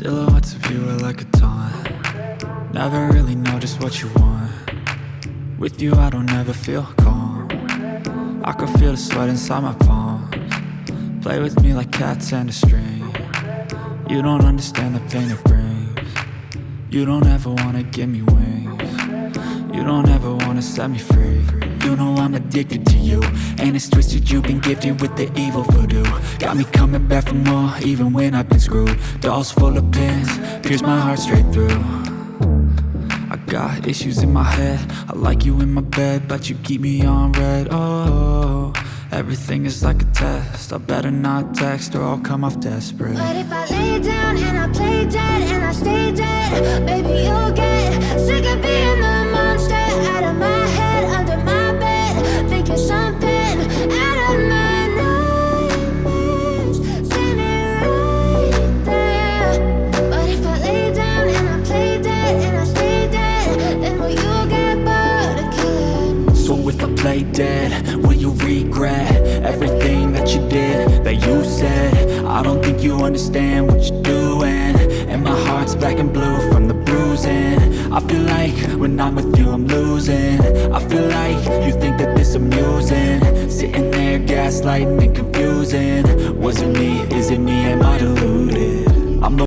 Silhouettes of you are like a taunt. Never really know just what you want. With you I don't ever feel calm. I can feel the sweat inside my palms. Play with me like cats and a string. You don't understand the pain it brings. You don't ever wanna give me wings. You don't ever wanna set me free. You know I'm addicted to you, and it's twisted, you've been gifted with the evil voodoo. Got me coming back for more, even when I've been screwed. Dolls full of pins, pierce my heart straight through. I got issues in my head, I like you in my bed, but you keep me on red. Oh, everything is like a test, I better not text or I'll come off desperate. But if I lay down and I play dead and I stay dead, baby you'll get sick of being the monster out of my head, under my bed, thinking something out of my nightmares, standing right there. But if I lay down and I play dead and I stay dead, then will you get bored of killing? So if I play dead, will you regret everything that you did, that you said? I don't think you understand what you're doing, and my heart's black and blue from the bruising. I feel like when I'm with you I'm losing. I feel like you think that this amusing, sitting there gaslighting and confusing. Was it me? Is it me? Am I deluded? I'm the